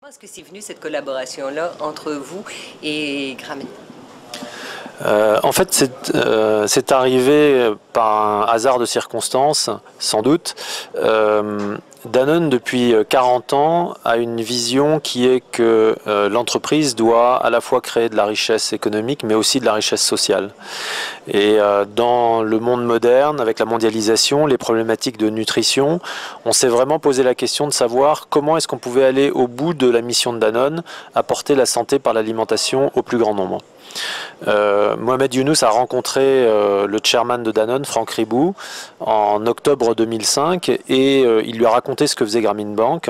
Comment est-ce que c'est venu cette collaboration-là entre vous et Grameen? En fait, c'est arrivé par un hasard de circonstances, sans doute. Danone, depuis 40 ans, a une vision qui est que l'entreprise doit à la fois créer de la richesse économique, mais aussi de la richesse sociale. Et dans le monde moderne, avec la mondialisation, les problématiques de nutrition, on s'est vraiment posé la question de savoir comment est-ce qu'on pouvait aller au bout de la mission de Danone, apporter la santé par l'alimentation au plus grand nombre. Mohamed Younous a rencontré le chairman de Danone, Franck Ribou, en octobre 2005 et il lui a raconté ce que faisait Grameen Bank.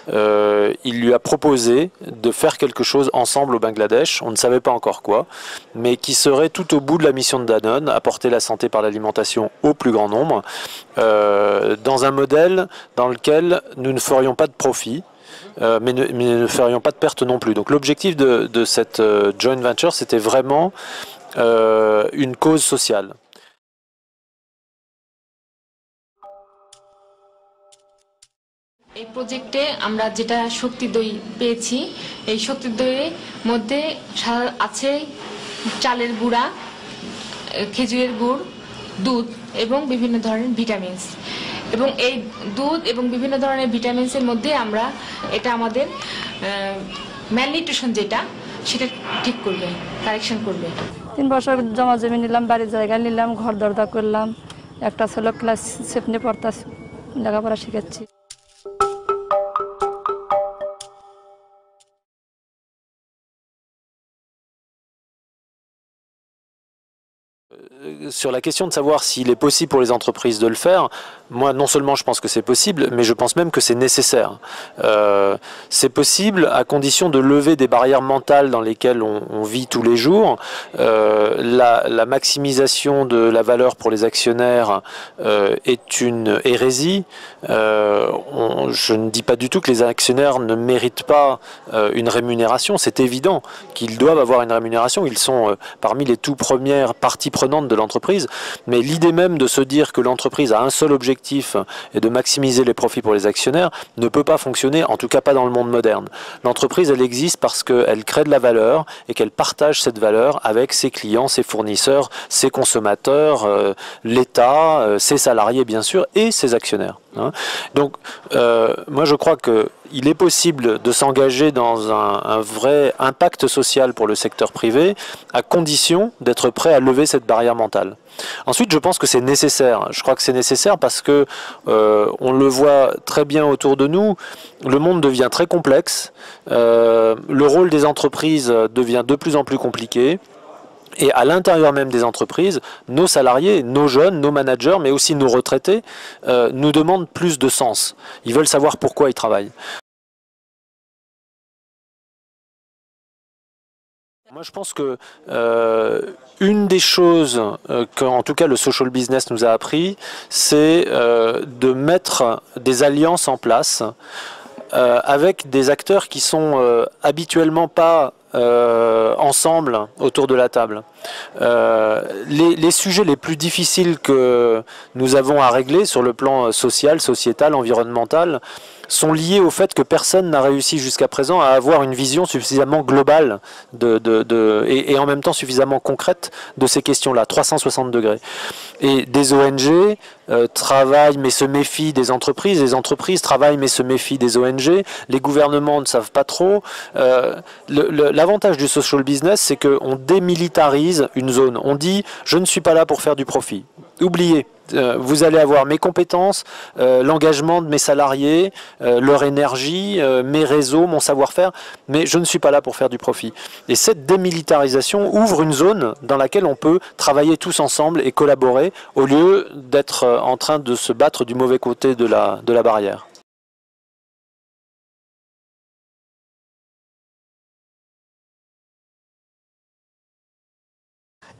Il lui a proposé de faire quelque chose ensemble au Bangladesh, on ne savait pas encore quoi, mais qui serait tout au bout de la mission de Danone, apporter la santé par l'alimentation au plus grand nombre, dans un modèle dans lequel nous ne ferions pas de profit, mais ne ferions pas de perte non plus. Donc l'objectif de cette joint venture, c'était vraiment une cause sociale. এই প্রজেক্টে আমরা যেটা শক্তি দই পেয়েছি, এই শক্তি দইয়ের মধ্যে আছে চালের গুঁড়া, খেজুরের গুড়, দুধ এবং বিভিন্ন ধরনের ভিটামিনস। এবং এই দুধ এবং বিভিন্ন ধরনের ভিটামিনসের মধ্যে আমরা এটা আমাদের ম্যালনিউট্রিশন যেটা সেটা ঠিক করবে, কারেকশন করবে। 3 বছর জমা জমি নিলাম, বাড়ির জায়গা নিলাম, ঘর দরজা করলাম, একটা ছেলে ক্লাস 7 পড়তাছে, লেখাপড়া শিখাচ্ছি। Sur la question de savoir s'il est possible pour les entreprises de le faire, moi non seulement je pense que c'est possible, mais je pense même que c'est nécessaire. C'est possible à condition de lever des barrières mentales dans lesquelles on vit tous les jours. La maximisation de la valeur pour les actionnaires est une hérésie. Je ne dis pas du tout que les actionnaires ne méritent pas une rémunération. C'est évident qu'ils doivent avoir une rémunération. Ils sont parmi les tout premières parties prenantes de l'entreprise. Mais l'idée même de se dire que l'entreprise a un seul objectif et de maximiser les profits pour les actionnaires ne peut pas fonctionner, en tout cas pas dans le monde moderne. L'entreprise, elle existe parce qu'elle crée de la valeur et qu'elle partage cette valeur avec ses clients, ses fournisseurs, ses consommateurs, l'État, ses salariés bien sûr et ses actionnaires. Donc moi je crois qu'il est possible de s'engager dans un vrai impact social pour le secteur privé à condition d'être prêt à lever cette barrière mentale. Ensuite, je pense que c'est nécessaire. Je crois que c'est nécessaire parce que on le voit très bien autour de nous. Le monde devient très complexe. Le rôle des entreprises devient de plus en plus compliqué. Et à l'intérieur même des entreprises, nos salariés, nos jeunes, nos managers, mais aussi nos retraités, nous demandent plus de sens. Ils veulent savoir pourquoi ils travaillent. Moi, je pense que une des choses qu'en tout cas le social business nous a appris, c'est de mettre des alliances en place avec des acteurs qui sont habituellement pas ensemble autour de la table. Les sujets les plus difficiles que nous avons à régler sur le plan social, sociétal, environnemental sont liés au fait que personne n'a réussi jusqu'à présent à avoir une vision suffisamment globale et en même temps suffisamment concrète de ces questions-là, 360 degrés. Et des ONG travaillent mais se méfient des entreprises, les entreprises travaillent mais se méfient des ONG, les gouvernements ne savent pas trop. L'avantage du social business, c'est qu'on démilitarise une zone. On dit, je ne suis pas là pour faire du profit. Oubliez. Vous allez avoir mes compétences, l'engagement de mes salariés, leur énergie, mes réseaux, mon savoir-faire, mais je ne suis pas là pour faire du profit. Et cette démilitarisation ouvre une zone dans laquelle on peut travailler tous ensemble et collaborer au lieu d'être en train de se battre du mauvais côté de la barrière.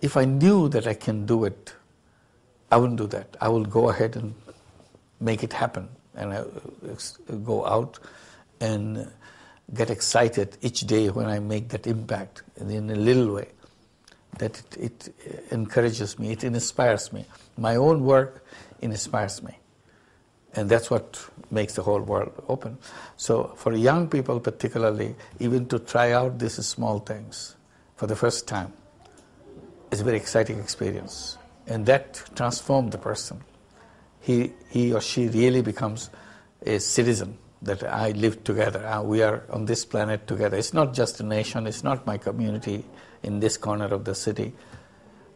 If I knew that I can do it, I wouldn't do that. I will go ahead and make it happen. And I go out and get excited each day when I make that impact in a little way. That it encourages me, it inspires me. My own work inspires me. And that's what makes the whole world open. So for young people particularly, even to try out these small things for the first time is a very exciting experience. And that transforms the person. He or she really becomes a citizen, that I live together. We are on this planet together. It's not just a nation. It's not my community in this corner of the city.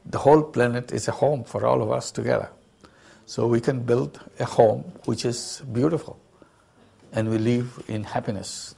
The whole planet is a home for all of us together. So we can build a home which is beautiful, and we live in happiness.